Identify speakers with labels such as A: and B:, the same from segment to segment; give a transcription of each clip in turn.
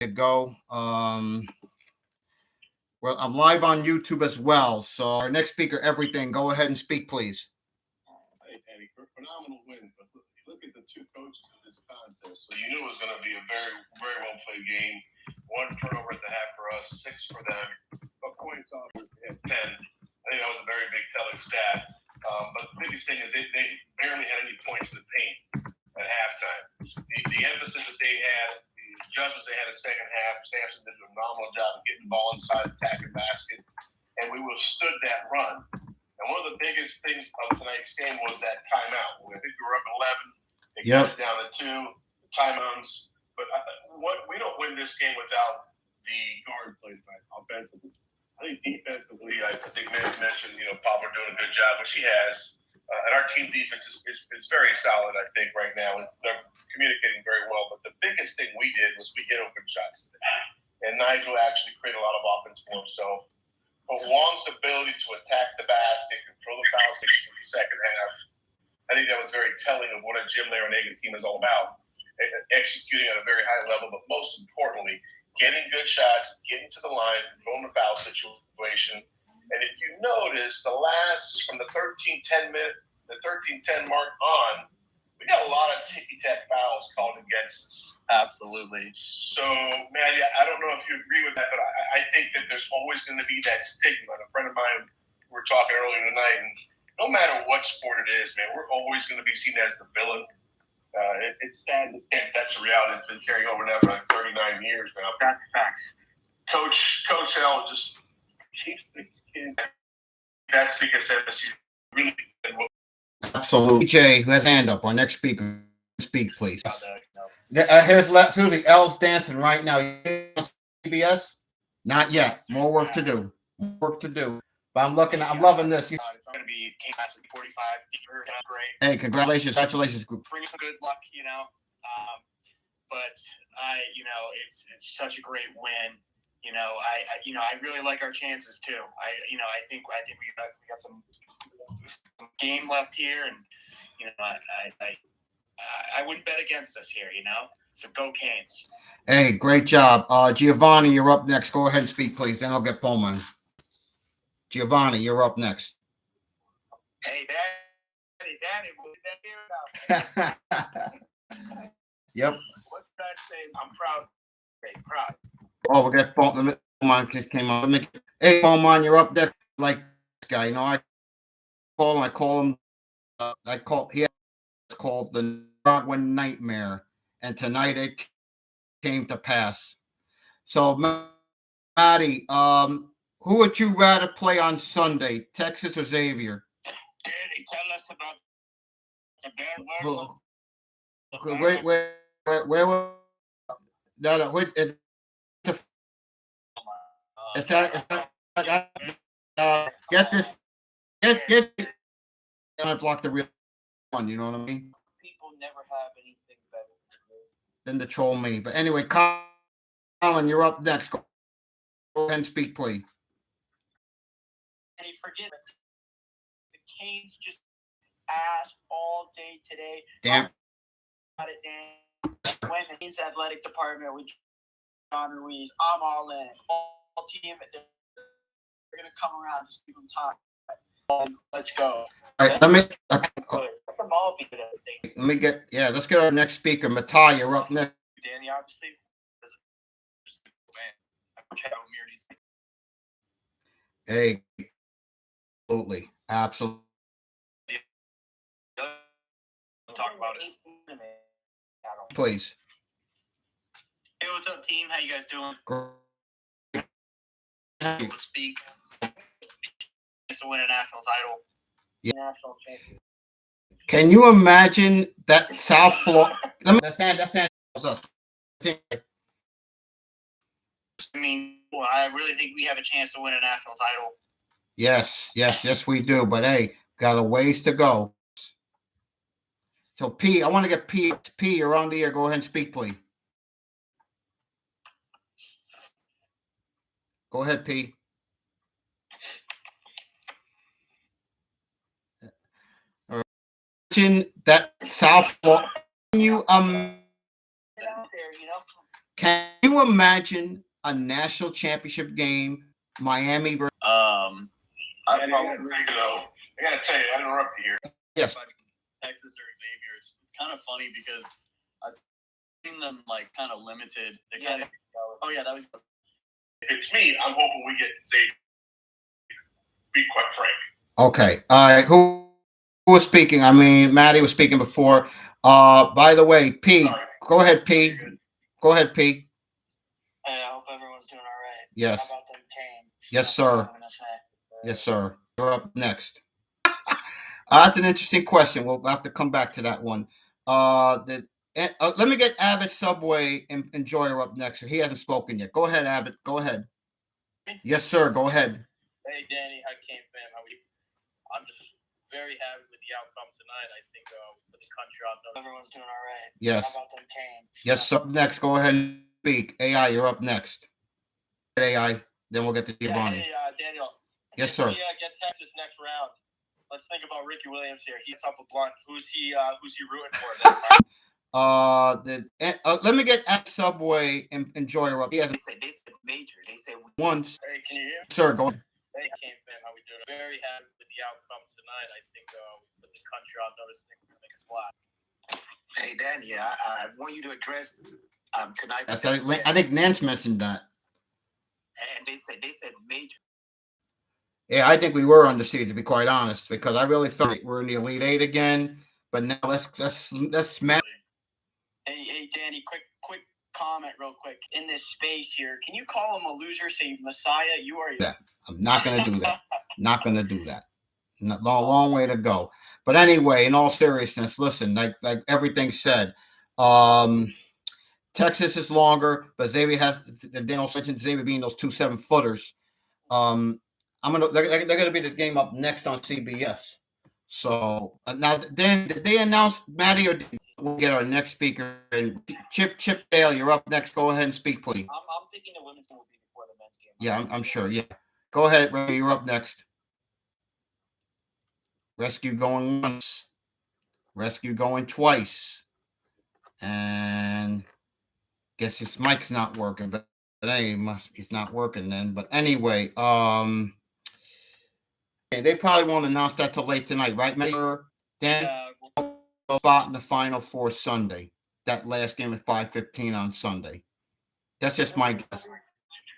A: to go. Well, I'm live on YouTube as well. So our next speaker, everything. Go ahead and speak, please.
B: Hey, Eddie, phenomenal win. But look at the two coaches in this contest. So you knew it was going to be a very, very well played game. One turnover at the half for us, 6 for them. But points off at 10. I think that was a very big telling stat. But the biggest thing is they barely had any points in the paint at halftime. The emphasis that they had, the judgments they had in the second half, Sampson did a phenomenal job of getting the ball inside the attacking basket, and we withstood that run. And one of the biggest things of tonight's game was that timeout. I think we were up 11. It got it down to 2 timeouts. But we don't win this game without the guard plays back offensively. I think defensively, I think Manny mentioned, Pablo doing a good job, which he has. And our team defense is very solid, I think, right now. They're communicating very well. But the biggest thing we did was we hit open shots today. And Nigel actually created a lot of offense for himself. But Wong's ability to attack the basket, control the foul station in the second half, I think that was very telling of what a Jim Larranaga team is all about. Executing at a very high level, but most importantly, getting good shots, getting to the line, controlling the foul situation. And if you notice, from the 13-10 mark on, we got a lot of ticky-tack fouls called against us.
C: Absolutely.
B: So, Maddie, I don't know if you agree with that, but I think that there's always going to be that stigma. And a friend of mine, we were talking earlier tonight, and no matter what sport it is, man, we're always going to be seen as the villain. It's sad. That's the reality. It's been carrying over now for like 39 years now.
C: Facts.
B: Coach L just keeps these kids. That's because he's really good.
A: Absolutely. DJ, who has hand up. Our next speaker, speak, please. Here's Susie. L's dancing right now. CBS? Not yet. More work to do. But I'm loving this.
C: It's going to be Classic 45. Great.
A: Hey, congratulations.
C: Bring some good luck, But it's such a great win. I really like our chances too. I think we got some game left here, and I wouldn't bet against us here. So go Canes.
A: Hey, great job, Giovanni. You're up next. Go ahead and speak, please. Then I'll get Pullman. Giovanni, you're up next.
C: Hey, Daddy, what did that hear about?
A: Yep.
C: What did I say? I'm proud. Great, proud.
A: Oh, we got Pullman. Just came on. Hey, Pullman, you're up there. Like this guy, I call him. He has called the Broadwin Nightmare, and tonight it came to pass. So, Maddie, who would you rather play on Sunday, Texas or Xavier?
C: Daddy, tell us about the bad
A: word. Where was no, it's get this, get. I block the real one. You know what I mean?
C: People never have anything better
A: than to troll me. But anyway, Colin, you're up next. Go ahead and speak, please.
C: And you forget the Canes just asked all day today.
A: Damn.
C: When the Canes athletic department with John Ruiz, I'm all in. All team, they're going to come around to give them time. Let's go.
A: All right, let me get let's get our next speaker. Matai, you're up next.
C: Danny, obviously.
A: Hey, absolutely.
C: Talk about it.
A: Please.
C: Hey, what's up, team? How you guys doing?
A: Great.
C: Speak. To win a national title.
A: Yeah.
C: National champion.
A: Can you imagine that South Florida? That's hand.
C: I mean, I really think we have a chance to win a national title.
A: Yes, we do. But hey, got a ways to go. So P, I want to get P. You're on the air. Go ahead and speak, please. Go ahead, P. That South Florida. Can Can you imagine a national championship game, Miami versus?
C: I
B: And
C: probably
B: I gotta tell you, I interrupt you here.
A: Yes.
C: Texas or Xavier. It's kind of funny because I've seen them like kind of limited. They kind of. Oh yeah, that was.
B: If it's me, I'm hoping we get Xavier. Be quite frank.
A: Okay. All right. Who was speaking? I mean, Maddie was speaking before. By the way, P.
B: Sorry.
A: Go ahead, P. Go ahead, P.
C: Hey, I hope everyone's doing all right.
A: Yes.
C: How about them Canes?
A: Yes,
C: That's what
A: sir.
C: I'm gonna say.
A: Yes, sir. You're up next. That's an interesting question. We'll have to come back to that one. Let me get Abbott Subway and Joyer up next. He hasn't spoken yet. Go ahead, Abbott. Go ahead. Yes, sir. Go ahead.
D: Hey, Danny, how Cane fam? How are you? I'm just very happy with the outcome tonight. I think for the country,
C: Everyone's doing all right.
A: Yes.
C: How about them Canes?
A: Yes, sir. Up next. Go ahead and speak. AI, you're up next. AI. Then we'll get to Giovanni.
D: Hey, Daniel.
A: Yes, sir.
D: If we get Texas next round, let's think about Ricky Williams here. He's up a blunt. Who's he rooting for?
A: Let me get at Subway and Joyer up. He hasn't
C: They said major. They said
A: once.
D: Hey, can you hear me?
A: Sir, go ahead.
D: Hey, Cane fam, how we doing? Very happy with the outcome tonight. I think for the country, I'll notice things will make a splash.
C: Hey, Danny, I want you to address tonight.
A: I think Nance mentioned that.
C: And they said major.
A: Yeah, I think we were undefeated, to be quite honest, because I really felt we're in the Elite Eight again. But now let's smash.
C: Hey, Danny, quick comment, real quick. In this space here, can you call him a loser? Say Messiah. You are.
A: Yeah, I'm not going to do that. Not going to do that. Long way to go. But anyway, in all seriousness, listen, like everything said, Texas is longer, but Xavier has Daniel mentioned Xavier being those 2 7-footers. They're gonna be the game up next on CBS. So now then, did they announce Maddie or did we get our next speaker? And Chip Dale, you're up next. Go ahead and speak, please.
C: I'm thinking the women's game will be before the men's game.
A: Yeah, I'm sure. Yeah, go ahead, Ray. You're up next. Rescue going once, rescue going twice, and guess his mic's not working. But hey, he's not working then. But anyway, they probably won't announce that till late tonight, right, Mayor? Dan, spot in the Final Four Sunday. That last game at 5:15 on Sunday. That's just my guess.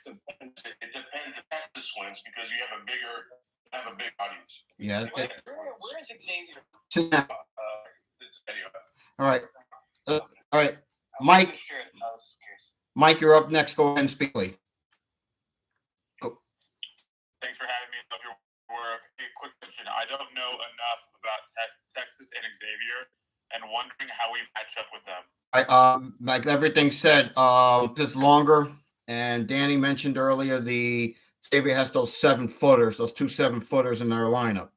B: It depends if Texas wins because you have a big audience.
A: Yeah.
C: Where is Xavier?
A: All right. All right. Mike. Mike, you're up next. Go ahead and speak, please.
E: Thanks for having me up your work. Hey, quick question. I don't know enough about Texas and Xavier and wondering how we match up with them.
A: Like everything said, just longer. And Danny mentioned earlier the Xavier has those 7-footers, those 2 7-footers in their lineup.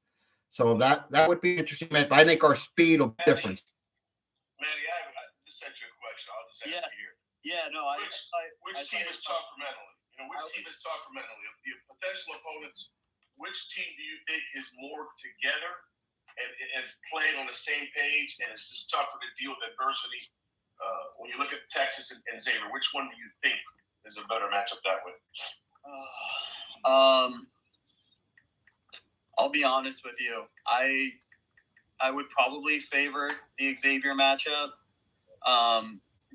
A: So that would be interesting. But I think our speed will be different.
B: Manny, I just sent you a question. I'll just ask you here.
C: Yeah, no,
B: Which team is tougher mentally? Which team is tougher mentally? Of the potential opponents, which team do you think is more together and is playing on the same page and it's just tougher to deal with adversity? When you look at Texas and Xavier, which one do you think is a better matchup that way?
C: I'll be honest with you. I would probably favor the Xavier matchup.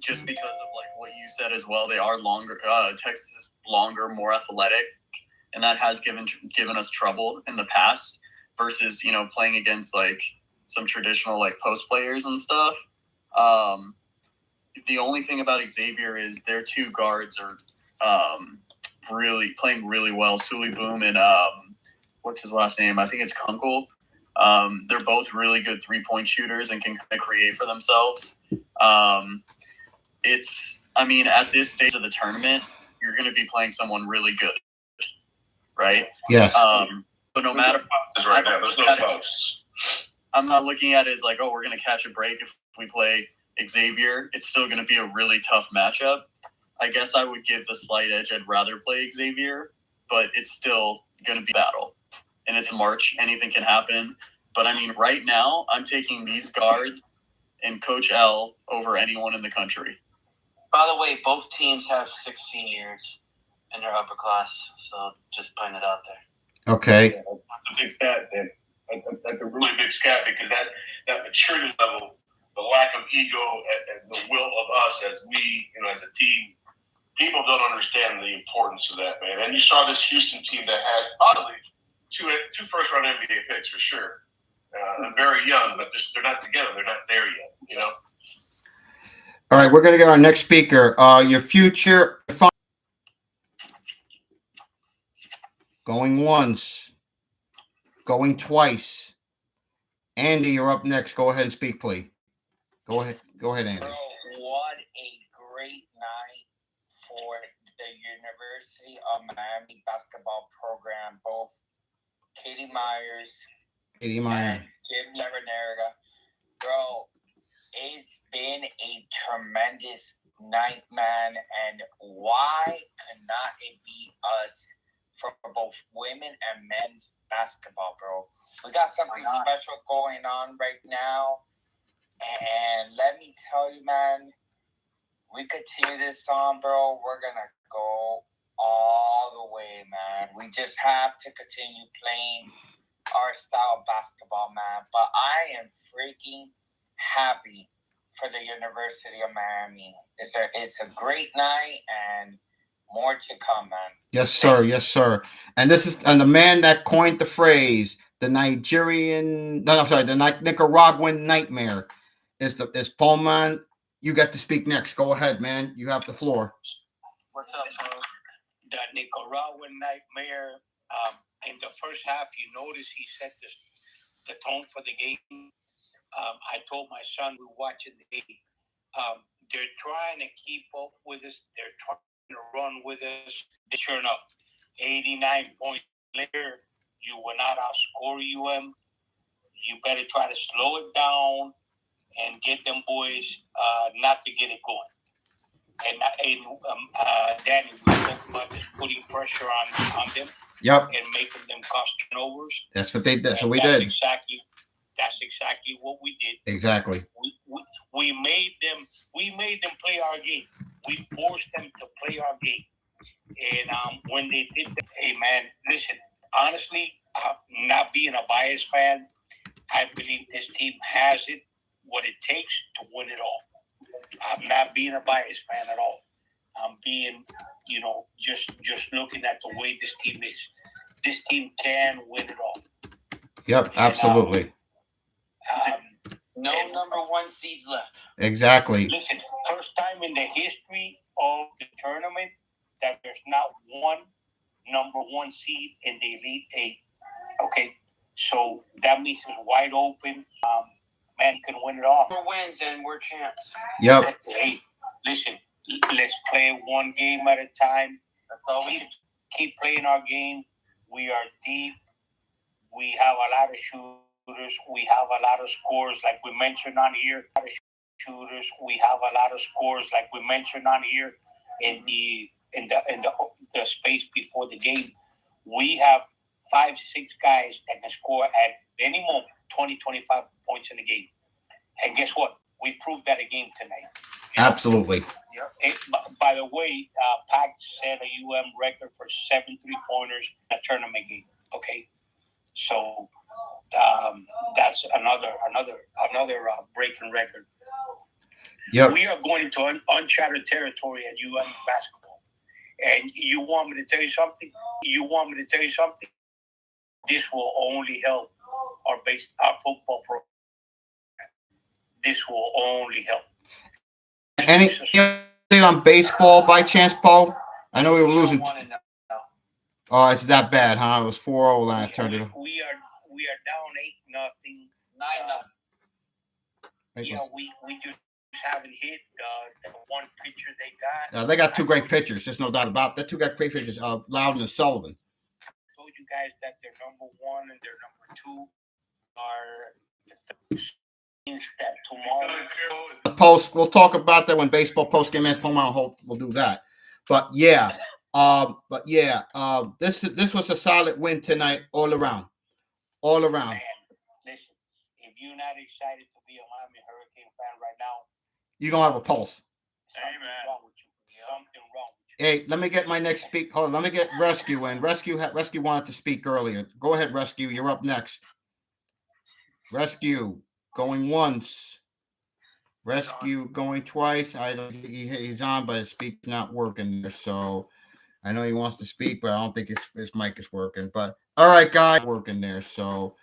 C: Just because of like what you said as well, they are longer. Texas is longer, more athletic, and that has given us trouble in the past. Versus playing against like some traditional like post players and stuff. The only thing about Xavier is their 2 guards are really playing really well. Sully Boom and what's his last name? I think it's Kunkel. They're both really good 3-point shooters and can kind of create for themselves. At this stage of the tournament, you're going to be playing someone really good, right?
A: Yes.
C: But no matter
B: what, right now, there's no posts.
C: I'm not looking at it as like, oh, we're going to catch a break if we play Xavier. It's still going to be a really tough matchup. I guess I would give the slight edge. I'd rather play Xavier, but it's still going to be a battle. And it's March. Anything can happen. But, right now, I'm taking these guards and Coach L over anyone in the country.
F: By the way, both teams have 16 years in their upper class, so just putting it out there.
A: Okay.
B: Yeah, that's a big stat, man. That's a really big stat because that maturity level, the lack of ego, and the will of us as we, as a team, people don't understand the importance of that, man. And you saw this Houston team that has probably two first-round NBA picks for sure. Very young, but they're not together. They're not there yet,
A: All right, we're going to get our next speaker. Your future. Going once. Going twice. Andy, you're up next. Go ahead and speak, please. Go ahead, Andy.
G: Bro, what a great night for the University of Miami basketball program. Both Katie Myers and Jim Levenera. Bro, it's been a tremendous night, man. And why cannot it be us for both women and men's basketball, bro? We got something special going on right now. And let me tell you, man, we continue this on, bro. We're going to go all the way, man. We just have to continue playing our style of basketball, man. But I am freaking happy for the University of Miami. It's a great night and more to come, man.
A: Yes, sir. Yes, sir. And this is the man that coined the phrase, the Nicaraguan nightmare. Is Paulman. You got to speak next. Go ahead, man. You have the floor.
G: What's up, bro? The Nicaraguan nightmare. In the first half, you notice he set the tone for the game. I told my son we were watching the game. They're trying to keep up with us. They're trying to run with us. Sure enough, 89 points later, you will not outscore UM. You better try to slow it down and get them boys not to get it going. And Danny, we spoke about this, putting pressure on them.
A: Yep.
G: And making them cause turnovers.
A: That's what they did. So we
G: that's
A: did.
G: That's exactly what we did.
A: Exactly.
G: We made them play our game. We forced them to play our game. And when they did that, hey man, listen, honestly, not being a biased fan, I believe this team has what it takes to win it all. I'm not being a biased fan at all. I'm being, just looking at the way this team is. This team can win it all.
A: Yep, absolutely.
F: No number one seeds left.
A: Exactly.
G: Listen, first time in the history of the tournament that there's not one number one seed in the Elite Eight. Okay, so that means it's wide open. Man can win it all.
F: We're wins and we're champs.
A: Yep.
G: Hey, listen, let's play one game at a time. Keep playing our game. We are deep. We have a lot of shooters. We have a lot of scores, like we mentioned on here. We have a lot of scores, like we mentioned on here. In the space before the game, we have 5-6 guys that can score at any moment 20-25 points in the game. And guess what? We proved that again tonight.
A: Absolutely.
G: By the way, Pac set a UM record for 7 3-pointers in a tournament game. Okay, so that's another breaking record.
A: Yep.
G: We are going into uncharted territory at UM basketball. And you want me to tell you something? This will only help our football program. This will only help.
A: Anything on baseball by chance, Paul? I know we were losing. Oh, it's that bad, huh? It was 4-0 last turn.
G: We are down 8-0. We just haven't hit the one pitcher they got.
A: They got two great pitchers. There's no doubt about that. Two great pitchers, Loudon and Sullivan.
G: I told you guys that their number 1 and their number 2 are that tomorrow.
A: We'll talk about that when baseball post game ends. We'll do that. But yeah, this was a solid win tonight, all around.
G: Man, listen, if you're not excited to be a Miami Hurricane fan right now,
A: you're gonna have a pulse.
G: Something
E: Amen.
G: wrong with you. Something wrong with you.
A: Hey, let me get my next speak. Hold on, let me get Rescue in. Rescue wanted to speak earlier. Go ahead, Rescue. You're up next. Rescue going once. Rescue going twice. I don't. He's on, but his speak's not working there. So I know he wants to speak, but I don't think his mic is working. But all right, guys, working there. So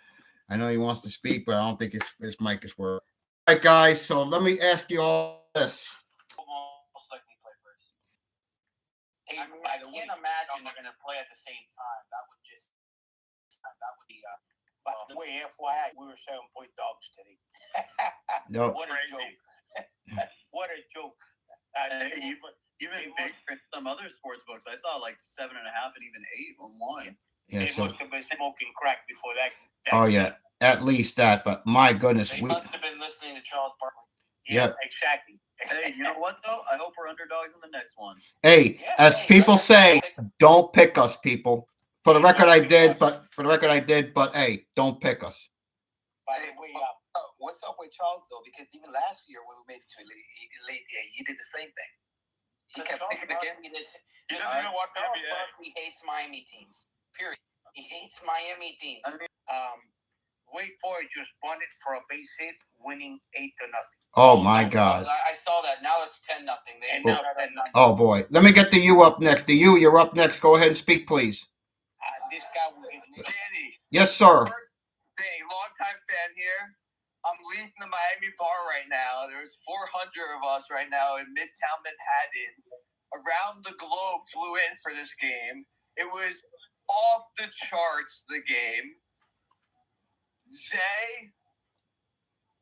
A: I know he wants to speak, but I don't think his mic is working. All right, guys. So let me ask you all this.
F: Most likely play first.
G: Hey, I can't imagine they're gonna play at the same time. That would be. By the way, FYI, we were 7-point dogs today.
A: No.
G: What a joke! What a joke!
C: Even big in some other sports books, I saw like 7.5 and even 8 on one.
A: Yeah,
G: They
A: so,
G: must have been smoking crack before that.
A: oh yeah, at least that. But my goodness,
F: They
A: we.
F: must have been listening to Charles Barkley.
A: Yeah.
G: Exactly.
C: Hey, you know what though? I hope we're underdogs in the next one.
A: Hey, as people say, don't pick us, people. For the record, I did, but hey, don't pick us.
G: By the way,
F: What's up with Charles though? Because even last year when we made it to late, he did the same thing. He kept picking against me.
E: He doesn't even watch the
F: Charles
E: NBA.
F: Barkley hates Miami teams. Period. He hates Miami teams.
G: Wake Forest just bunted for a base hit, winning 8-0.
A: Oh my God.
F: I saw that. Now it's 10-0.
G: And now it's 10-0.
A: Oh boy. Let me get the you up next. The you're up next. Go ahead and speak, please.
G: This guy will get
H: Danny,
A: Yes, sir.
H: Danny, longtime fan here. I'm leaving the Miami bar right now. There's 400 of us right now in Midtown Manhattan. Around the globe flew in for this game. It was off the charts, the game. Zay,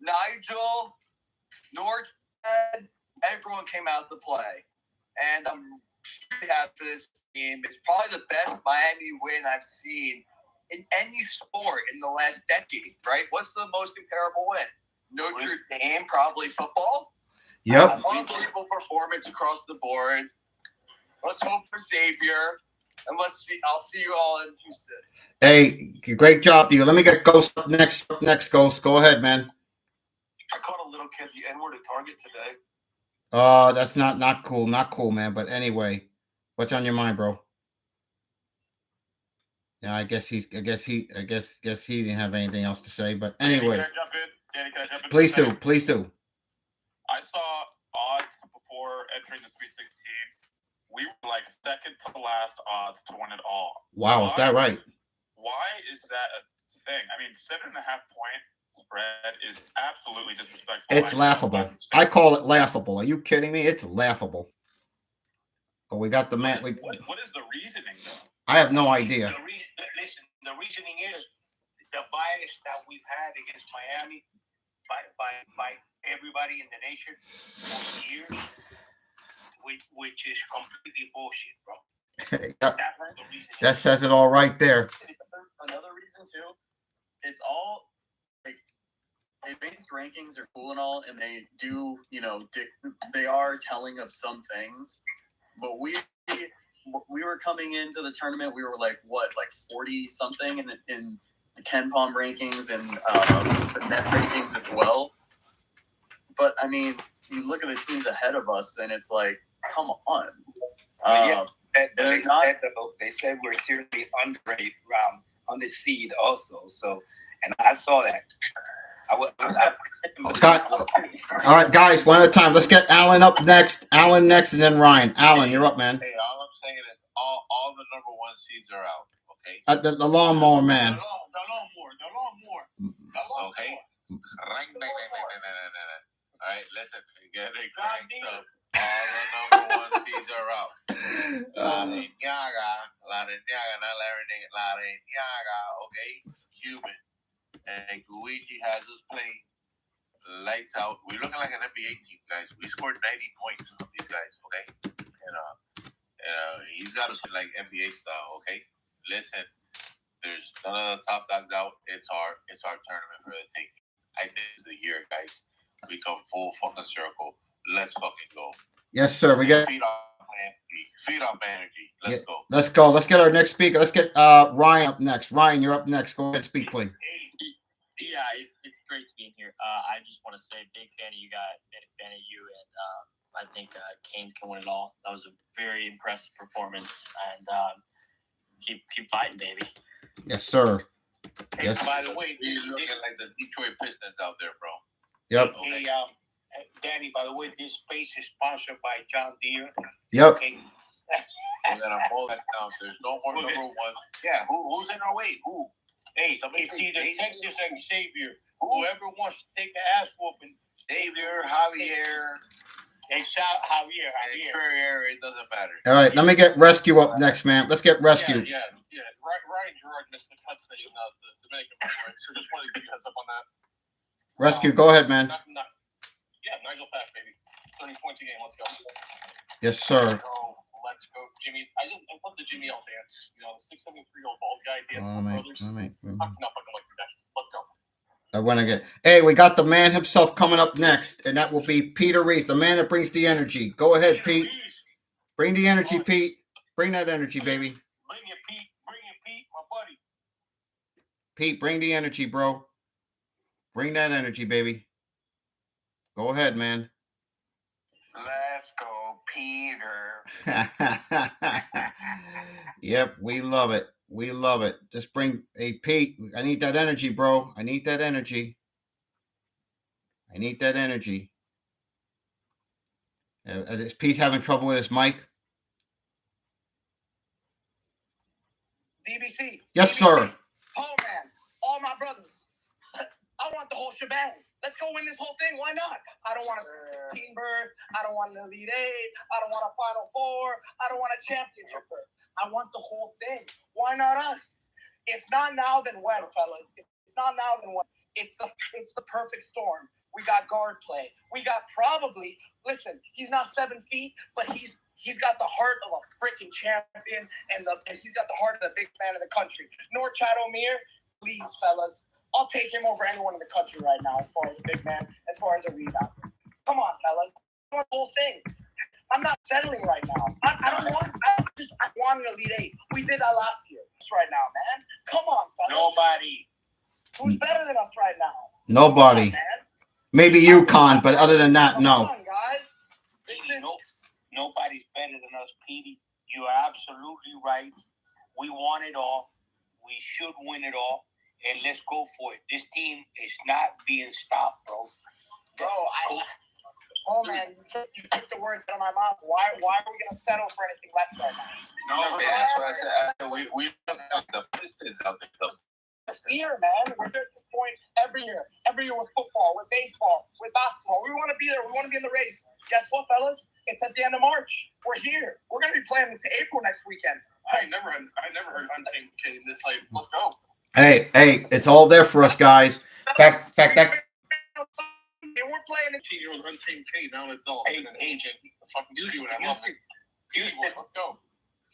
H: Nigel, Norchad, everyone came out to play. And I'm really happy for this game. It's probably the best Miami win I've seen in any sport in the last decade, right? What's the most comparable win? Notre Dame, probably football.
A: Yep.
H: Unbelievable performance across the board. Let's hope for Xavier. And let's see. I'll see you all in Houston.
A: Hey, great job to you. Let me get Ghost up next. Ghost. Go ahead, man.
B: I caught a little kid the N-word at Target today.
A: That's not cool. Not cool, man. But anyway, what's on your mind, bro? Yeah, I guess he didn't have anything else to say. But anyway,
E: Can I jump in? Danny, can I jump in?
A: please do.
E: I saw odds before entering the 316. We were like second to last odds to win it all.
A: Wow, is that right?
E: Why is that a thing? I mean, 7.5 point spread is absolutely disrespectful.
A: It's laughable. I call it laughable. Are you kidding me? It's laughable. Oh, we got the man.
E: What is the reasoning though?
A: I have no idea.
G: Listen, the reasoning is the bias that we've had against Miami by everybody in the nation for years, which is completely bullshit, bro.
A: That says it all right there.
C: Another reason too, it's all like advanced rankings are cool and all, and they do, they are telling of some things, but we were coming into the tournament, we were like 40 something in the Ken Palm rankings and the net rankings as well. But I mean, you look at the teams ahead of us, and it's like, come on.
G: They said we're seriously underrated on the seed also. So, and I saw that.
A: All right, guys, one at a time. Let's get Alan up next. Alan next, and then Ryan. Alan, you're up, man.
B: Hey, all I'm saying is all the number one seeds are out. Okay.
A: The lawnmower man.
G: The lawnmower.
B: Okay. All right, listen. Get it cranked up. All the number one seeds are out. Larinaga, not Larinaga, okay? Cuban. And Guichi has us playing lights out. We're looking like an NBA team, guys. We scored 90 points on these guys, okay? And he's got us like NBA style, okay? Listen, there's none of the top dogs out. It's our tournament for the taking. I think this is the year, guys. We come full fucking circle. Let's fucking go.
A: Yes, sir. We got
B: feed off energy. Let's go.
A: Let's go. Let's get our next speaker. Let's get Ryan up next. Ryan, you're up next. Go ahead, speak, please.
I: Yeah, it's great to be in here. I just want to say, big fan of you guys, big fan of you and
C: I think Canes can win it all. That was a very impressive performance, and keep fighting, baby.
A: Yes, sir.
G: Hey,
A: Yes.
G: by the way,
B: You're looking like the Detroit Pistons out there, bro.
A: Yep.
G: hey, Danny, by the way, this space is sponsored by John Deere.
A: Yep.
G: Okay.
B: We're gonna roll that down. There's no more number one.
G: Yeah, who's in our way? Who? Hey, it's either Texas or Xavier. Whoever wants to take the ass whooping.
B: Xavier, Javier,
G: Hey, shout Javier.
B: and Courier, it doesn't matter.
A: All right, let me get Rescue up next, man. Let's get Rescue.
D: Yeah. Ryan Gerard missed the cuts that the Dominican player, so just wanted to give you a heads up on that.
A: Rescue, go ahead, man.
D: Nigel Pack, baby. 30 points a game. Let's go.
A: Yes, sir.
D: Let's go, Jimmy. I love the Jimmy L dance. You know, the 673-year-old bald guy dance for brothers. Not fucking like that. Let's go.
A: I want to get. Hey, we got the man himself coming up next, and that will be Peter Reith, the man that brings the energy. Go ahead, Pete. Bring the energy, Pete. Bring that energy, baby.
G: Bring it, Pete. Bring it, Pete, my buddy.
A: Pete, bring the energy, bro. Bring that energy, baby. Go ahead, man.
F: Let's go, Peter.
A: Yep, we love it. We love it. Just bring Pete. I need that energy, bro. I need that energy. I need that energy. Is Pete having trouble with his mic?
H: DBC.
A: Yes,
H: DBC.
A: sir.
H: Oh, man. All my brothers. I want the whole shebang. Let's go win this whole thing. Why not? I don't want a 16 berth. I don't want an Elite Eight. I don't want a Final Four. I don't want a championship berth. I want the whole thing. Why not us? If not now, then when, fellas? If not now, then when? It's the perfect storm. We got guard play. We got listen, he's not 7 feet, but he's got the heart of a freaking champion, and he's got the heart of the big man of the country. Norchad Omier, please, fellas. I'll take him over anyone in the country right now as far as a big man, as far as a rebound. Come on, fellas. I want the whole thing. I'm not settling right now. I want an Elite Eight. We did that last year. Right now, man. Come on, fellas.
G: Nobody.
H: Who's better than us right now?
A: Nobody.
H: Come on, man.
A: Maybe UConn, but other than that, no.
H: Come on, guys.
G: Nobody's better than us, Petey. You are absolutely right. We want it all. We should win it all. And let's go for it. This team is not being stopped, bro.
H: Oh man, you took the words out of my mouth. Why are we gonna settle for anything less right now?
B: No, man, that's what I said. We have the Pistons out there.
H: This year, man, we're at this point every year with football, with baseball, with basketball. We want to be there. We want to be in the race. Guess what, fellas? It's at the end of March. We're here. We're gonna be playing into April next weekend.
D: I never heard Untamed Kane this hype. Let's go.
A: Hey, it's all there for us, guys. Fact that.
H: We're playing in
D: 18-year-old Untamed Kane, now an adult,
G: Hey,
D: and an agent. Fucking Steven, I love it.
G: Houston,
D: Let's go.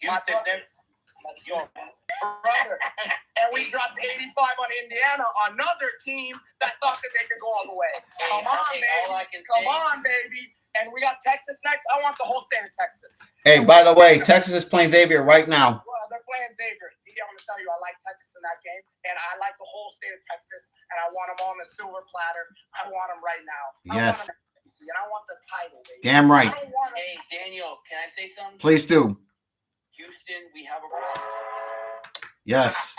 H: Let's go, brother. And we dropped 85 on Indiana, another team that thought that they could go all the way. Come on, baby. And we got Texas next. I want the whole state of Texas.
A: Hey, by the way, Texas is playing Xavier right now.
H: Well, they're playing Xavier. I'm going to tell you, I like Texas in that game, and I like the whole state of Texas, and I want them on the silver platter. I want them right now.
A: Yes.
H: I want them, and I want the title, baby.
A: Damn right.
G: Hey, Daniel, can I say something?
A: Please do.
G: Houston, we have a problem.
A: Yes.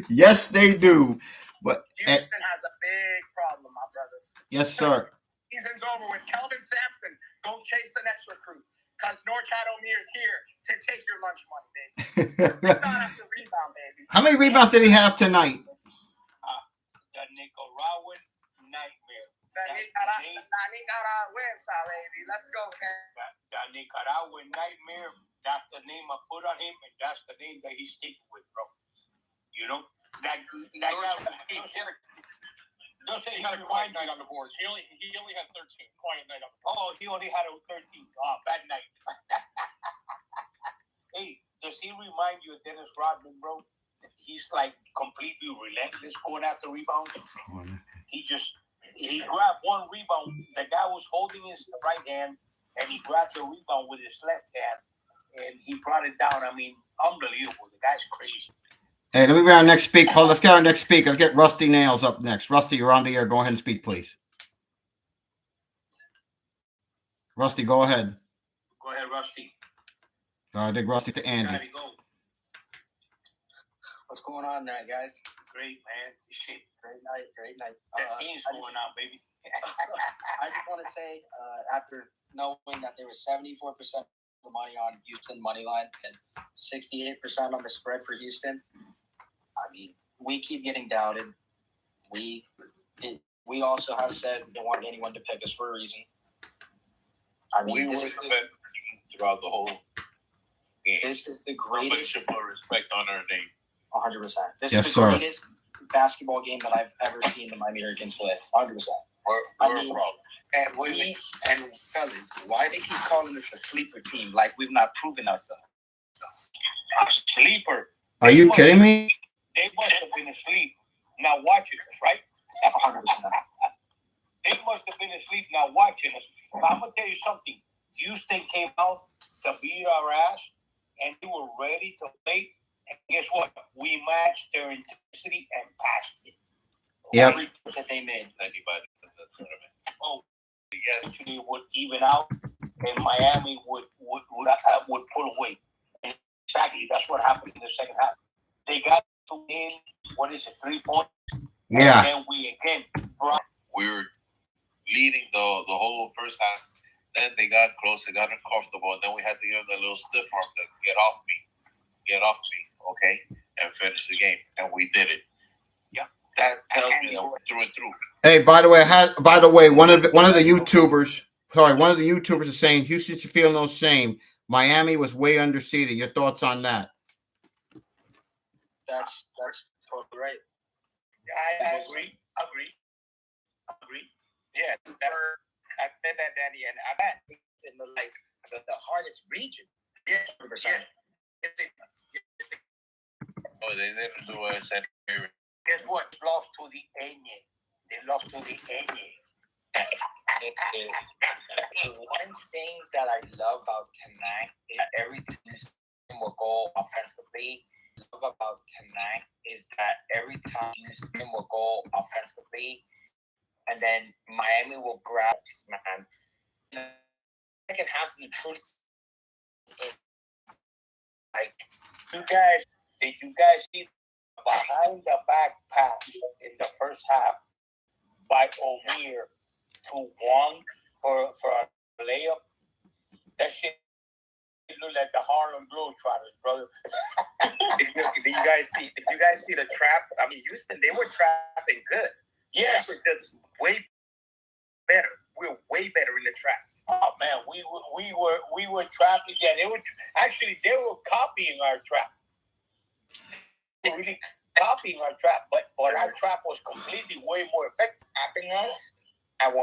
A: Yes, they do. But
H: Houston has a big problem, my brothers.
A: yes, sir.
H: Season's over with. Kelvin Sampson, go chase the next recruit. Because Norchad Omier is here to take your lunch money, baby. Not after rebound, baby.
A: How many rebounds did he have tonight?
G: The Nicaraguan nightmare.
H: The Nicaragüense, baby. Let's go, Ken.
G: The Nicaraguan nightmare, that's the name I put on him, and that's the name that he's sticking with, bro. You know?
D: Don't say he had a quiet night on the boards. He only had 13. Quiet night on the boards.
G: Oh, he only had a 13. Oh, bad night. Hey, does he remind you of Dennis Rodman, bro? He's like completely relentless going after rebounds. He grabbed one rebound. The guy was holding his right hand, and he grabbed the rebound with his left hand, and he brought it down. I mean, unbelievable. The guy's crazy.
A: Hey, let me be our next speaker. Let's get our next speaker. Let's get Rusty Nails up next. Rusty, you're on the air. Go ahead and speak, please. Rusty, go ahead.
G: Go ahead, Rusty.
A: I dig Rusty to Andy.
G: Gotta go. What's going on there, guys? Great, man. Shit. Great night. That team's going on, baby. I just want to say, after knowing that there was 74% of the money on Houston money line and 68% on the spread for Houston, I mean, we keep getting doubted. We also have said we don't want anyone to pick us for a reason. I mean,
B: we were throughout the whole game.
G: This is the
B: Nobody
G: greatest.
B: should put respect on our name.
G: 100%. This
A: Yes,
G: is the
A: sir.
G: greatest basketball game that I've ever seen the Miami Hurricanes play. 100%.
B: We're
G: I mean,
B: a problem.
F: And and fellas, why they keep calling us a sleeper team like we've not proven ourselves?
B: A sleeper.
A: Are you kidding me?
B: They must have been asleep, not watching us, right?
G: 100%.
B: They must have been asleep, not watching us. But I'm gonna tell you something. Houston came out to beat our ass, and they were ready to play. And guess what? We matched their intensity and passed it.
A: Yep.
B: Every point that they made, anybody in the tournament. Oh, yes, actually would even out, and Miami would pull away. And exactly, that's what happened in the second half. They got to in 3 points.
A: Yeah.
B: And then we again brought. We were leading the whole first half. Then they got close, they got uncomfortable, and then we had to give them a little stiff arm to get off me, okay, and finish the game, and we did it. Yeah, that tells me that we're through and through.
A: Hey, by the way, one of the YouTubers is saying Houston should feel no shame. Miami was way underseeded. Your thoughts on that?
G: That's totally right.
B: I agree. Yeah,
F: I said that, Danny, and I bet it's in the hardest region.
B: Yes. Oh, they didn't do us any favor. Guess what? Lost to the Enye. They lost to the Enye.
F: One thing that I love about tonight is that every team will go offensively. Love about tonight is that every time Houston will go offensively, and then Miami will grab, man. Second half of the truth.
B: Like, did you guys see behind the back pass in the first half by Omir to Wong for a layup? That shit looked like the Harlem Globetrotters, brother.
F: Did you guys see the trap? I mean, Houston, they were trapping good.
B: Yes,
F: they were just way better. We were way better in the traps.
B: Oh man, we were trapping. Yeah, they were copying our trap. They were really copying our trap, but our trap was completely way more effective.
F: Tapping us, and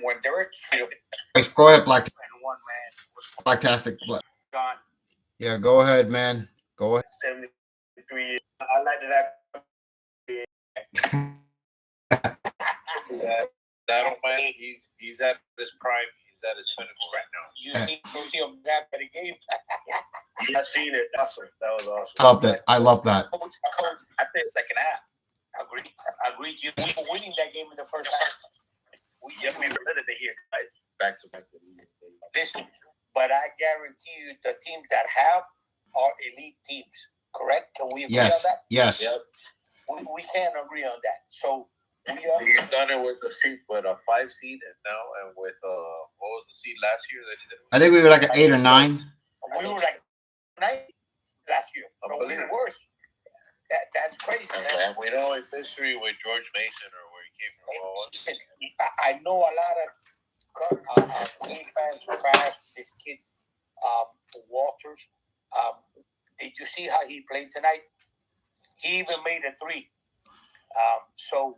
F: when they were
A: Go ahead, Black.
B: And one man was
A: Blacktastic.
B: gone.
A: Yeah, go ahead, man. Go ahead.
B: 73 years. I like that. That old man, he's at his prime. He's at his pinnacle right now. You see him after the game? I've seen it. Awesome. That was awesome.
A: I love that.
F: Coach, I think second half.
B: Agreed. We were winning that game in the first half.
F: We were living it here, guys.
B: Back to back. Listen, but I guarantee you, the teams that have are elite teams. Correct? Can we agree on that?
A: Yes.
B: Yep. We can't agree on that. So we've done it with a 5 seed, and with what was the seed last year that you did?
A: I think we were like an 8 or 9.
B: We were like 9 last year. So we were worse. That's crazy. And we know his history with George Mason or where he came from. I know a lot of Queen fans trash this kid, Walters. Did you see how he played tonight? He even made a 3. So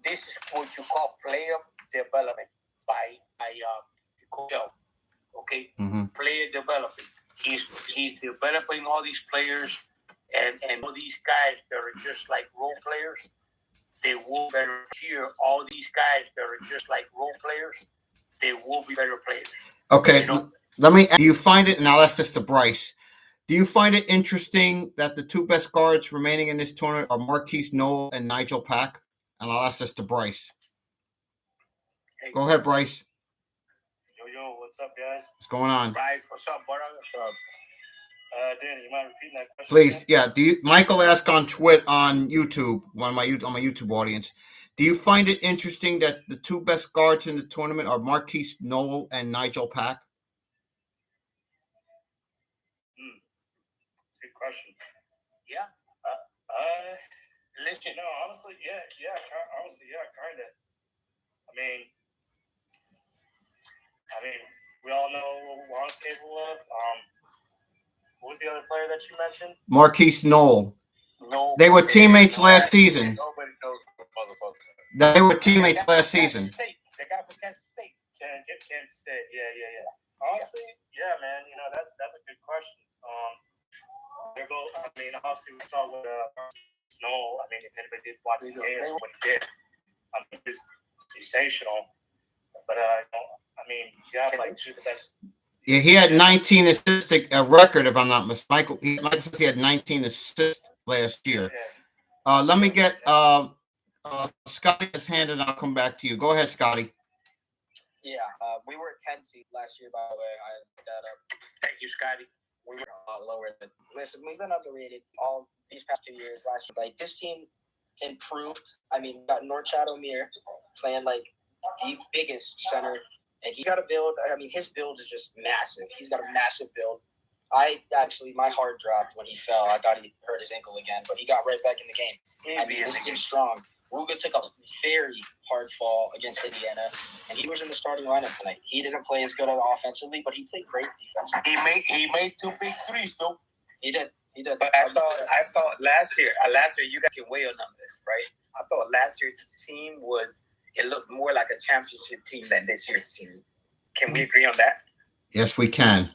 B: this is what you call player development by Coach L. Okay, player development. He's developing all these players, and all these guys that are just like role players. They will be better cheer. All these guys that are just like role players, they will be better players.
A: Okay, let me. Do you find it? And I'll ask this to Bryce. Do you find it interesting that the 2 best guards remaining in this tournament are Marquise Noel and Nigel Pack? And I'll ask this to Bryce.
B: Hey,
A: go ahead, Bryce.
B: Yo,
I: What's up, guys?
A: What's going on?
G: Bryce, what's up, brother? What's up?
I: Danny, you mind repeating that question?
A: Please,
I: again?
A: yeah. Michael asked on YouTube, on my YouTube audience, do you find it interesting that the two best guards in the tournament are Marquise Knoll and Nigel Pack?
I: That's a good question.
G: Yeah.
I: Listen. No, honestly, yeah, kind of. I mean, we all know what Juan's capable of. What was the other player that you mentioned?
A: Marquise Knoll.
G: No.
A: They were teammates last season.
G: Nobody knows the motherfucker.
A: They were teammates last season.
G: The guy from Kansas State.
I: Kansas State. Yeah. Honestly, yeah, man. You know that's a good question. They're both. I mean, obviously we saw what Snow. I mean, if anybody did watch the games, what he did, I mean, it was sensational. But I mean, you have like two of the best.
A: Yeah, he had 19 assists, a record, if I'm not mistaken. Michael says he had 19 assists last year. Let me get Scotty his hand, and I'll come back to you. Go ahead, Scotty.
J: Yeah, we were 10 seed last year, by the way. I looked that up.
G: Thank you, Scotty.
J: We were a lot lower. But listen, we've been underrated all these past 2 years. Last year, like this team improved. I mean, we got Norchad O'Meara playing like the biggest center, and he got a build. I mean, his build is just massive. He's got a massive build. My heart dropped when he fell. I thought he hurt his ankle again, but he got right back in the game. I mean, this team's strong. Ruga took a very hard fall against Indiana, and he was in the starting lineup tonight. He didn't play as good offensively, but he played great defensively.
G: He made 2 big threes, though.
J: He did.
G: But I thought last year you guys can weigh in on this, right? I thought last year's team looked more like a championship team than this year's team. Can we agree on that?
A: Yes, we can.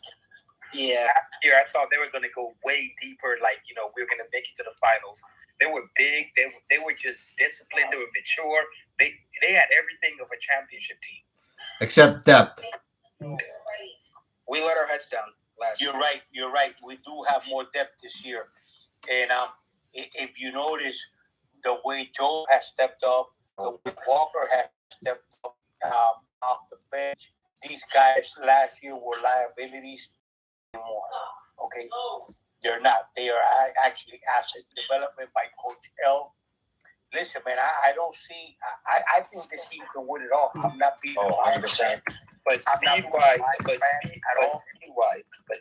J: Yeah.
G: Last year, I thought they were going to go way deeper. Like, we were going to make it to the finals. They were big. They were just disciplined. They were mature. They had everything of a championship team.
A: Except depth.
J: We let our heads down last year.
G: You're right. We do have more depth this year. And if you notice, the way Joe has stepped up, the way Walker has stepped up off the bench, these guys last year were liabilities. Okay, they're not. They are actually asset development by Coach L. Listen, man, I don't see. I think this team can win it all. I'm not being 100%. But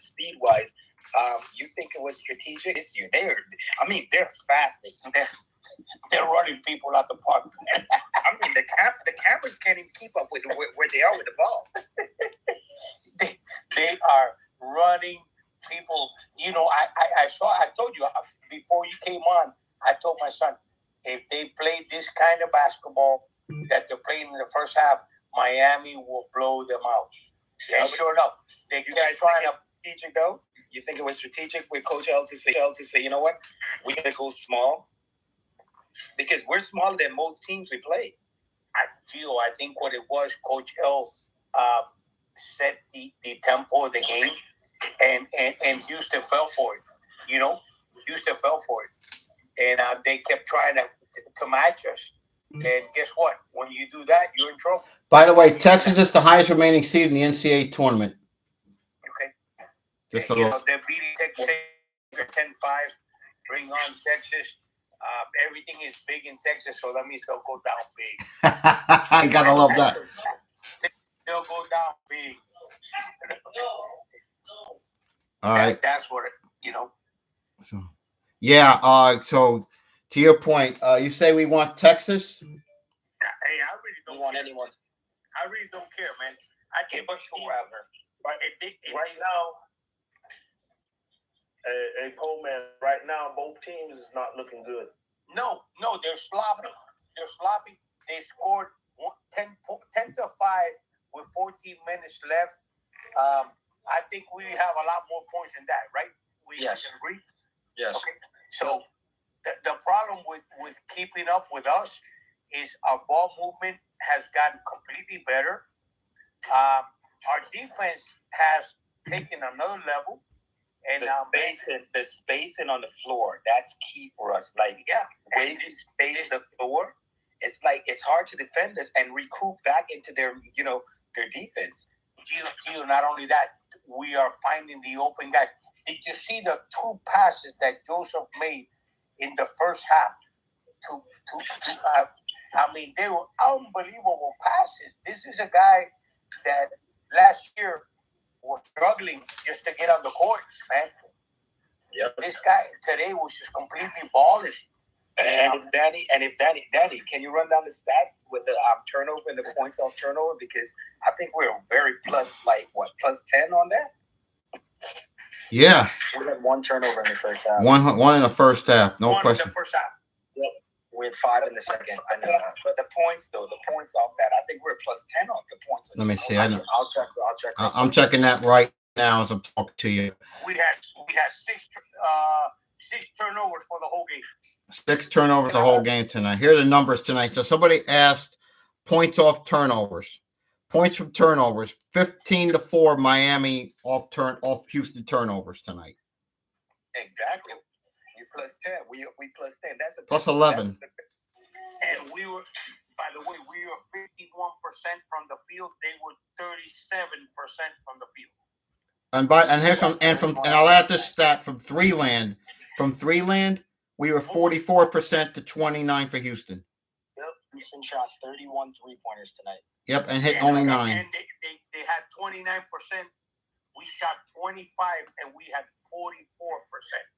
G: speed-wise, you think it was strategic this year? They're fast. They're running people out the park. I mean, the cameras can't even keep up with where they are with the ball. They are running people. I told you before you came on, I told my son, if they play this kind of basketball that they're playing in the first half, Miami will blow them out. And sure enough, they kept trying to strategic though. You think it was strategic with Coach L to say, you know what, we're gonna go small because we're smaller than most teams we play. I think what it was, Coach L set the tempo of the game, and Houston fell for it. Houston fell for it, and they kept trying to match us. And guess what? When you do that, you're in trouble.
A: By the way, Texas is the highest remaining seed in the NCAA tournament.
G: Okay.
A: Just
G: they're beating Texas 10-5. Bring on Texas. Everything is big in Texas, so that means they'll go down big.
A: I gotta love that.
G: They'll go down big.
A: All right.
G: That's what
A: So, yeah. So, to your point, you say we want Texas.
G: Hey, I really don't want anyone. I really don't care, man. I can't much whoever. But
I: right now, a Coleman. Right now, both teams is not looking good.
G: No, they're sloppy. They scored 10-5 with 14 minutes left. I think we have a lot more points than that, right?
J: Yes.
G: Can agree?
J: Yes.
G: Okay. So the problem with keeping up with us is our ball movement has gotten completely better. Our defense has taken another level. And the spacing on the floor, that's key for us. Like, when you space the floor, it's hard to defend us and recoup back into their defense. Gio, not only that, we are finding the open guys. Did you see the 2 passes that Joseph made in the first half? I mean, they were unbelievable passes. This is a guy that last year was struggling just to get on the court, man.
F: Yep.
G: This guy today was just completely balling.
F: And if Danny, can you run down the stats with the turnover and the points off turnover? Because I think we're very plus 10 on that.
A: Yeah.
J: We had 1 turnover in the first half.
A: One in the first half, no
G: One
A: question.
G: in the first half.
J: Yep. We had 5 in the second. I know.
F: But the points off that, I think we're plus 10 off the points.
A: Let me see.
J: I'll check.
A: I'm checking that right now as I'm talking to you.
G: We had 6 turnovers for the whole game.
A: 6 turnovers the whole game tonight. Here are the numbers tonight. So somebody asked points off turnovers. Points from turnovers, 15-4 Miami off Houston turnovers tonight.
F: Exactly. We plus 10. We plus 10. That's a
A: plus 11.
G: And we were, by the way, we were 51% from the field. They were 37% from the field. And
A: I'll add this stat from three land. From three land, we were 44% to 29 for Houston.
J: Yep. Houston shot 31 3-pointers tonight.
A: Yep, and hit only 9.
G: And they had 29%. We shot 25, and we had 44%.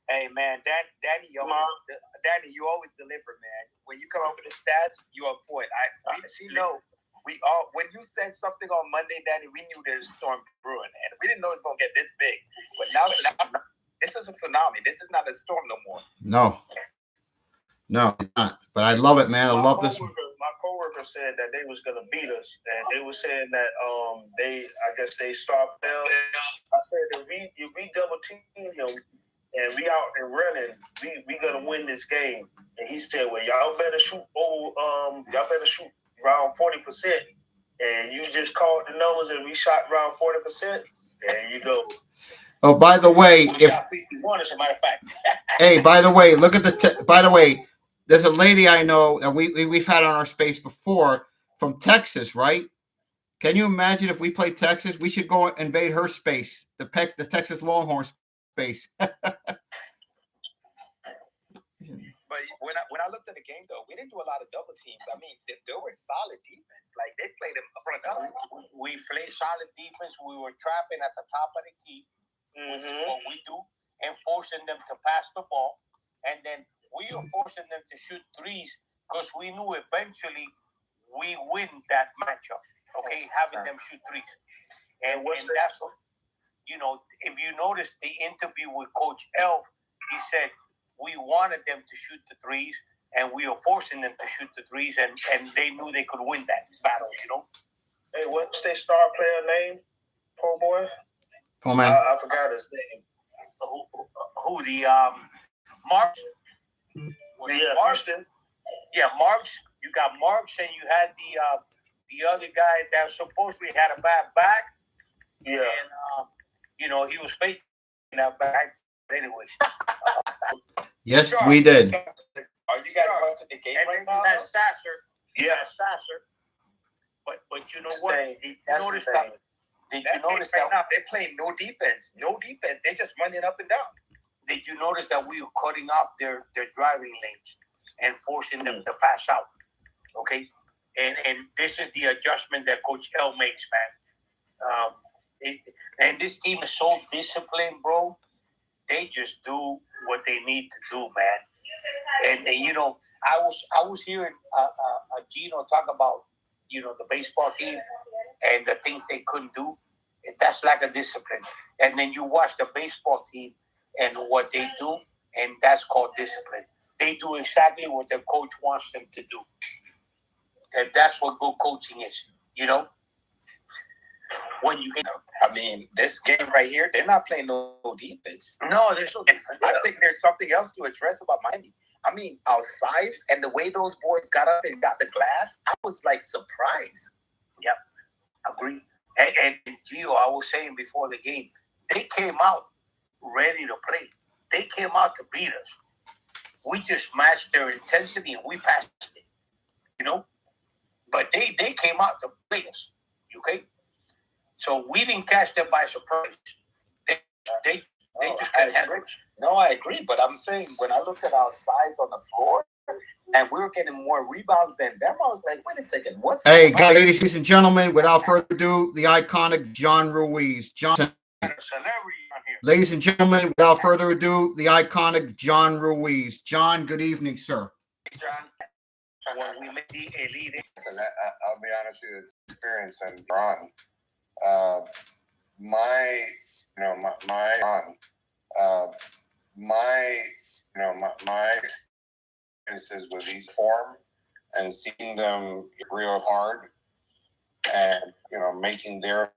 F: Hey man, Danny, you always deliver, man. When you come up with the stats, you on point. When you said something on Monday, Danny, we knew there's a storm brewing, and we didn't know it was gonna get this big. But now this is a tsunami. This is not a storm no more.
A: No, it's not. But I love it, man. I love this.
I: My coworker said that they was gonna beat us, and they were saying that I guess they start Bell. I said if we double team him and we out and running, we gonna win this game. And he said, well, y'all better shoot around 40%. And you just called the numbers and we shot around 40%. There you go.
A: Oh, by the way,
G: shot 51 as a matter of fact.
A: Hey, by the way, look at by the way, there's a lady I know that we've had on our space before from Texas, right? Can you imagine if we play Texas? We should go invade her space, the Texas Longhorn space.
F: But when I looked at the game, though, we didn't do a lot of double teams. I mean, they were solid defense. Like, they played them up and down.
G: We played solid defense. We were trapping at the top of the key, which is what we do, and forcing them to pass the ball. And then we were forcing them to shoot threes because we knew eventually we win that matchup, okay, having them shoot threes. And that's what, if you notice the interview with Coach L, he said, we wanted them to shoot the threes, and we were forcing them to shoot the threes, and they knew they could win that battle,
I: Hey, what's their star player name, poor boy?
A: Oh, man.
I: I forgot his name.
G: Who the Marks?
I: Yeah,
G: Houston. Yeah, Marks. You got Marks, and you had the other guy that supposedly had a bad back.
I: Yeah.
G: And he was faking that back. Anyways.
A: Yes, we did.
F: Are you guys watching the game right now?
G: And Sasser.
I: Yeah.
G: Sasser. But you know what? Did you notice that
F: they're playing no defense? No defense. They're just running up and down.
G: Did you notice that we were cutting off their driving lanes and forcing them to pass out? Okay? And this is the adjustment that Coach L makes, man. And this team is so disciplined, bro. They just do what they need to do, man. And I was hearing Gino talk about the baseball team and the things they couldn't do. That's lack of discipline. And then you watch the baseball team and what they do, and that's called discipline. They do exactly what their coach wants them to do. And that's what good coaching is, When you get,
F: this game right here, they're not playing no defense.
G: No, there's no defense.
F: I think there's something else to address about Miami. Our size and the way those boys got up and got the glass, I was surprised.
G: Yep, agree. And Gio, I was saying before the game, they came out ready to play. They came out to beat us. We just matched their intensity and we passed it, But they came out to play us, okay? So we didn't catch them by surprise. They just couldn't handle it. No, I agree, but I'm saying when I looked at our size on the floor and we were getting more rebounds than them, I was like, wait a second, what's
A: ladies and gentlemen, without further ado, the iconic John Ruiz. Ladies and gentlemen, without further ado, the iconic John Ruiz. John, good evening, sir.
G: John, when we made the elite.
B: I'll be honest with you, the experience and Ron, my experiences with each form and seeing them real hard and making their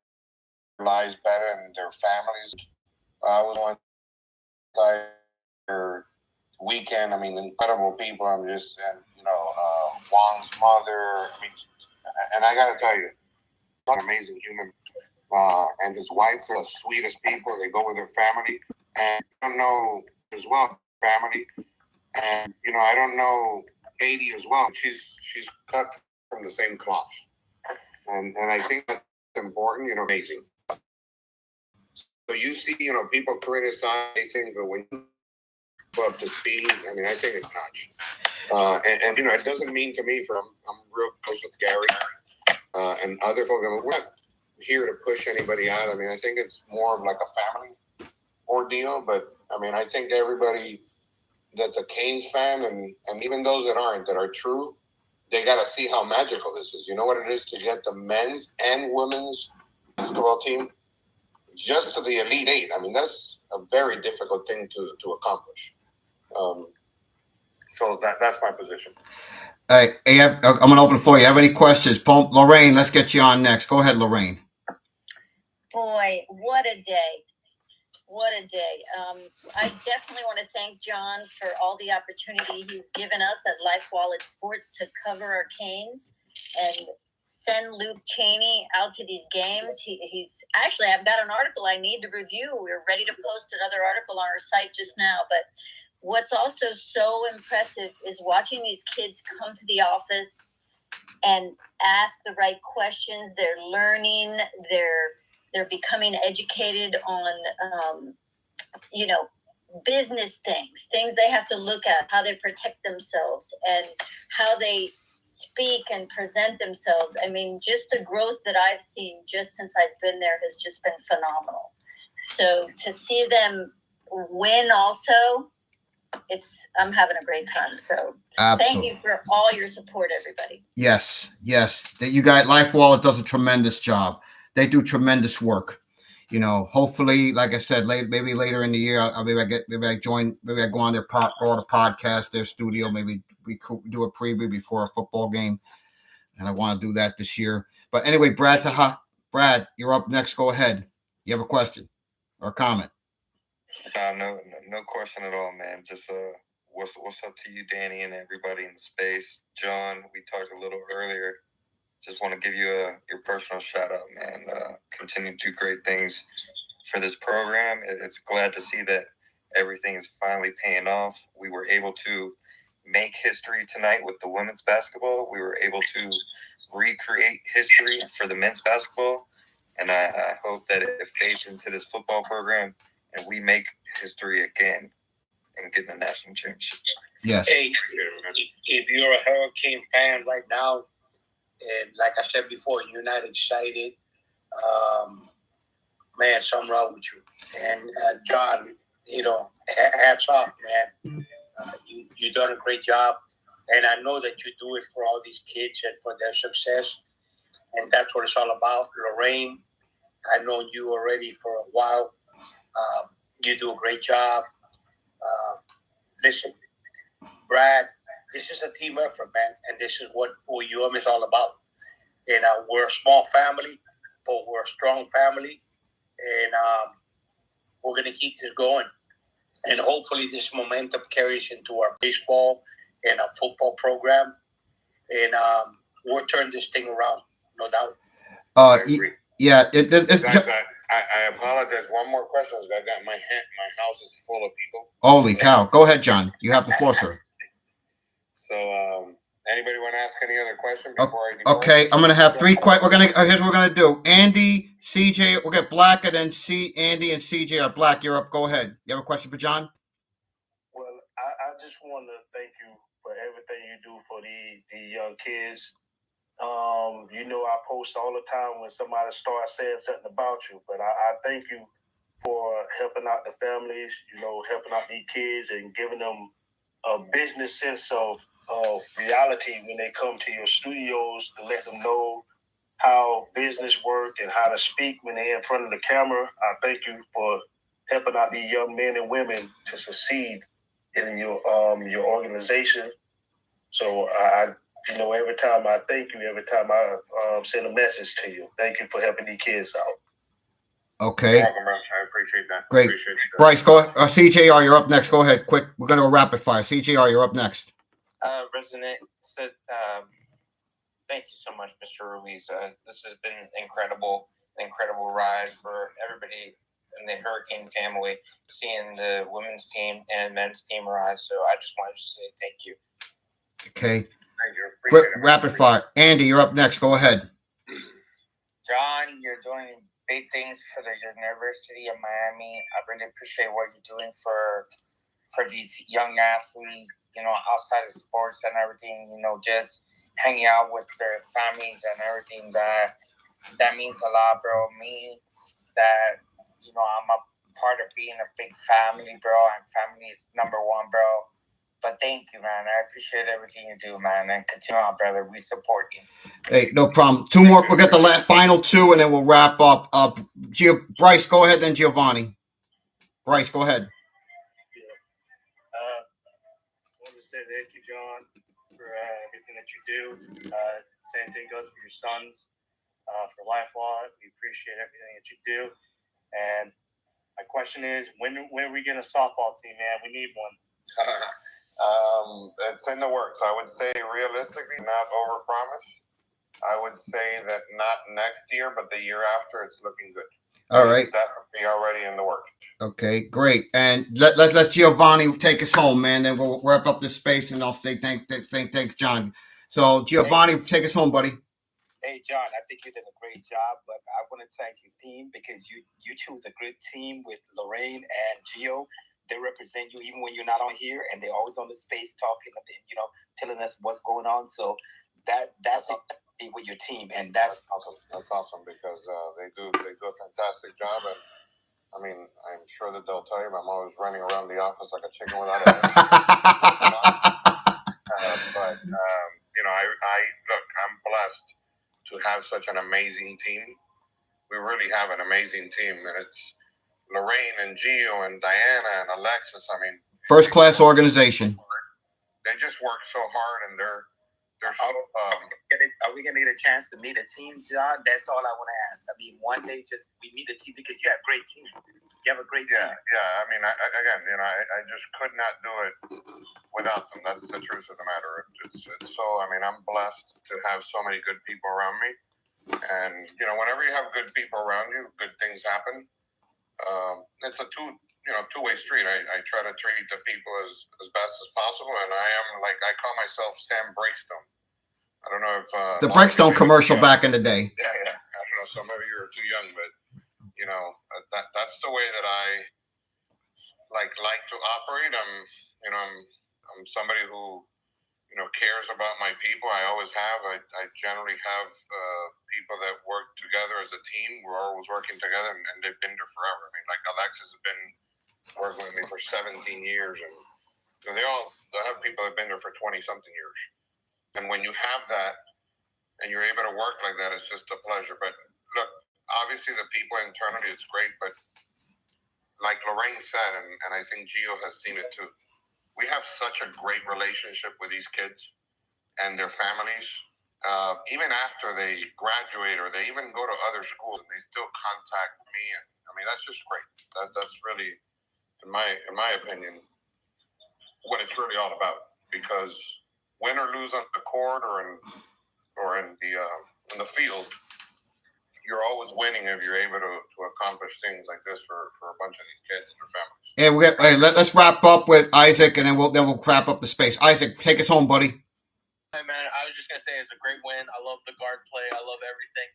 B: lives better and their families. I was one weekend. I mean, incredible people. I'm just Juan's mother. I mean, and I got to tell you, an amazing human. And his wife are the sweetest people. They go with their family, and I don't know as well family. And I don't know Katie as well. She's cut from the same cloth, and I think that's important. Amazing. So you see, people criticize things, but when you go up to speed, I mean, I think it's notch. And it doesnn't mean to me, I'm real close with Gary and other folks. We're not here to push anybody out. I mean, I think it's more of like a family ordeal. But I mean, I think everybody that's a Canes fan, and even those that aren't, that are true, they got to see how magical this is. You know what it is to get the men's and women's basketball team just to the Elite Eight. I mean, that's a very difficult thing to accomplish. So that's my position.
A: I'm going to open it for you. Have any questions? Lorraine, let's get you on next. Go ahead, Lorraine.
K: Boy, what a day. What a day. I definitely want to thank John for all the opportunity he's given us at Life Wallet Sports to cover our Canes and send Luke Cheney out to these games. He's actually, I've got an article I need to review. We're ready to post another article on our site just now. But what's also so impressive is watching these kids come to the office and ask the right questions. They're learning. They're becoming educated on, business things they have to look at, how they protect themselves and how they speak and present themselves. I mean, just the growth that I've seen just since I've been there has just been phenomenal. So to see them win also, I'm having a great time. So Absolutely. Thank you for all your support, everybody.
A: Yes. That you guys, Life Wallet does a tremendous job. They do tremendous work. Hopefully, like I said, maybe later in the year, maybe I go on their podcast, their studio. Maybe we could do a preview before a football game, and I want to do that this year. But anyway, Brad, you're up next. Go ahead. You have a question or a comment?
L: No question at all, man. Just what's up to you, Danny, and everybody in the space. John, we talked a little earlier. Just want to give you your personal shout out, man. Continue to do great things for this program. It's glad to see that everything is finally paying off. We were able to make history tonight with the women's basketball. We were able to recreate history for the men's basketball. And I hope that it fades into this football program and we make history again and get the national championship.
A: Yes.
G: Hey, if you're a Hurricane fan right now, and like I said before, you're not excited, man, something wrong with you. And John, hats off, man. You've done a great job. And I know that you do it for all these kids and for their success. And that's what it's all about. Lorraine, I've known you already for a while. You do a great job. Listen, Brad, this is a team effort, man, and this is what UM is all about. We're a small family, but we're a strong family, and we're going to keep this going. And hopefully this momentum carries into our baseball and our football program, and we'll turn this thing around, no doubt.
A: Yeah.
B: Guys, I apologize. One more question. I got my house is full of people.
A: Holy cow. Go ahead, John. You have the floor, sir.
B: So, anybody want to ask any other question
A: before I? Okay, I'm going to have three questions. Here's what we're going to do. Andy CJ, we'll get Black, and then Andy and CJ are Black. You're up. Go ahead. You have a question for John?
I: Well, I just want to thank you for everything you do for the young kids. I post all the time when somebody starts saying something about you, but I thank you for helping out the families, helping out these kids and giving them a business sense of reality when they come to your studios, to let them know how business work and how to speak when they're in front of the camera. I thank you for helping out these young men and women to succeed in your organization. So every time I thank you, every time I send a message to you, thank you for helping these kids out.
A: Okay.
L: Welcome, bro. I appreciate that.
A: Great.
L: Appreciate that.
A: Bryce, go ahead. CJR, you're up next. Go ahead. Quick. We're going to go rapid fire. CJR, you're up next.
M: Resident said, thank you so much, Mr. Ruiz. This has been an incredible ride for everybody in the Hurricane family, seeing the women's team and men's team rise. So I just wanted to say thank you.
A: Okay.
L: Thank you.
A: Quick, rapid fire. Andy, you're up next. Go ahead.
F: John, you're doing big things for the University of Miami. I really appreciate what you're doing for these young athletes, outside of sports and everything, just hanging out with their families and everything. That means a lot, bro. Me, that, I'm a part of being a big family, bro, and family is number one, bro. But thank you, man. I appreciate everything you do, man. And continue on, brother. We support you.
A: Hey, no problem. Two more. We'll get the final two, and then we'll wrap up. Bryce, go ahead, then Giovanni. Bryce, go ahead.
I: I want to say thank you, John, for everything that you do. Same thing goes for your sons, for LifeLaw. We appreciate everything that you do. And my question is, when are we getting a softball team, man? We need one.
L: It's in the works. I would say realistically, not overpromise. I would say that not next year, but the year after, it's looking good.
A: All right.
L: It's definitely already in the works.
A: Okay, great. And let Giovanni take us home, man. Then we'll wrap up this space, and I'll say thanks, John. So Giovanni, take us home, buddy.
N: Hey, John, I think you did a great job, but I want to thank your team because you choose a good team with Lorraine and Gio. They represent you even when you're not on here, and they're always on the space talking, telling us what's going on. So that's with your team, and that's
L: awesome. That's awesome because they do a fantastic job, and I mean, I'm sure that they'll tell you I'm always running around the office like a chicken without a head. I'm blessed to have such an amazing team. We really have an amazing team, and it's Lorraine and Gio and Diana and Alexis. I mean,
A: first class organization.
L: They just work so hard, and they're so.
N: Are we gonna get a chance to meet a team, John? That's all I want to ask. I mean, one day we meet a team because you have a great team. You have a great team.
L: Yeah. I mean, I just could not do it without them. That's the truth of the matter. It's so. I mean, I'm blessed to have so many good people around me, and whenever you have good people around you, good things happen. It's a two-way street. I try to treat the people as best as possible, and I call myself Sam Breakstone. I don't know if
A: the Breakstone commercial back in the day.
L: Yeah. I don't know. Some of you are too young, but that's the way that I like to operate. I'm somebody who cares about my people. I always have. I generally have people that work together as a team. We're always working together, and they've been there forever. I mean, like Alexis has been working with me for 17 years, and they have people that have been there for 20-something years. And when you have that, and you're able to work like that, it's just a pleasure. But look, obviously the people internally, it's great, but like Lorraine said, and I think Gio has seen it too, we have such a great relationship with these kids and their families. Even after they graduate or they even go to other schools, they still contact me. And I mean, that's just great. That's really, in my opinion, what it's really all about. Because win or lose on the court or in the field, you're always winning if you're able to accomplish things like this for a bunch of these kids and their families.
A: Let's wrap up with Isaac, and then we'll wrap up the space. Isaac, take us home, buddy.
M: Hey, man, I was just going to say it's a great win. I love the guard play. I love everything.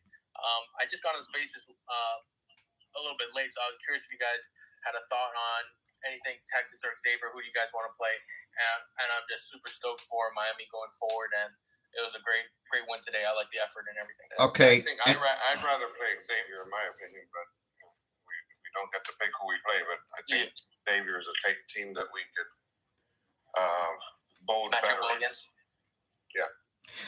M: I
O: just got on Spaces a little bit late, so I was curious if you guys had a thought on anything Texas or Xavier. Who do you guys want to play? And I'm just super stoked for Miami going forward, and it was a great win today. I like the effort and everything.
A: Okay.
B: I think I'd rather play Xavier, in my opinion, but we don't get to pick who we play. But I think Xavier is a team that we could bowl better against. Yeah.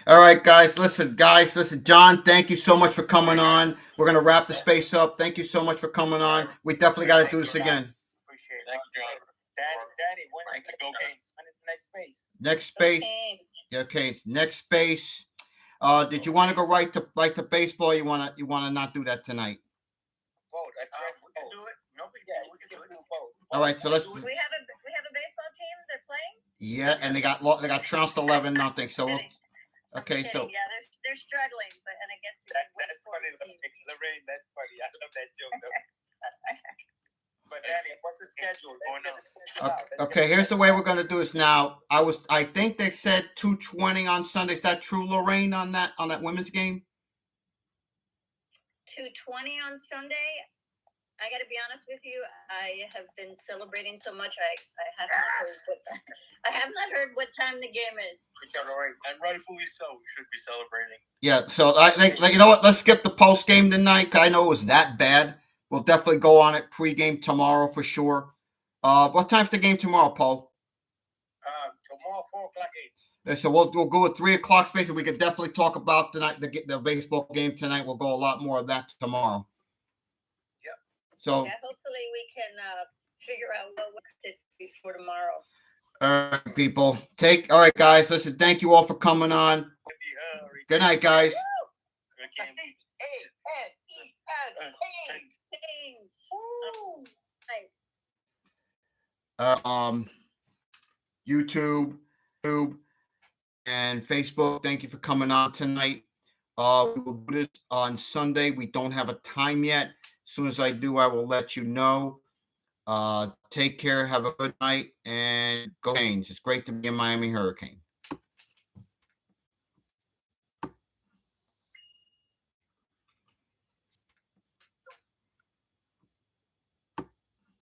A: All right, guys. Listen. John, thank you so much for coming on. We're gonna wrap the space up. Thank you so much for coming on. We definitely got to do this again.
N: Appreciate it. Thank you, John. Danny, when is the next space?
A: Next space. Okay. Next space. Did you want to go right to baseball? You wanna not do that tonight?
N: Both. We can do it. No, we can do both.
A: All right. So let's.
K: We have a baseball team. They're playing.
A: Yeah, and they got trounced 11-0. So we'll. Okay, so
K: yeah, they're struggling, but and against
N: that's funny, Lorraine. That's funny. I love that joke. But Danny, what's the schedule?
A: Okay, here's the way we're gonna do this now. I think they said 2:20 on Sunday. Is that true, Lorraine? On that women's game?
K: 2:20 on Sunday. I got to be honest with you. I have been celebrating so much. I have not heard what time the game is.
O: And rightfully so. We should be celebrating.
A: Yeah. So I think, you know what? Let's skip the post game tonight. 'Cause I know it was that bad. We'll definitely go on it pregame tomorrow for sure. What time's the game tomorrow, Paul?
N: Tomorrow 4:00 8.
A: So we'll go at 3:00 space, and we could definitely talk about tonight the baseball game tonight. We'll go a lot more of that tomorrow. So
K: hopefully we can figure out what it before tomorrow.
A: All right, people. All right, guys. Listen, thank you all for coming on. Good night, guys. YouTube, and Facebook. Thank you for coming on tonight. We will do this on Sunday. We don't have a time yet. As soon as I do, I will let you know. Take care. Have a good night, and go Canes. It's great to be a Miami Hurricane.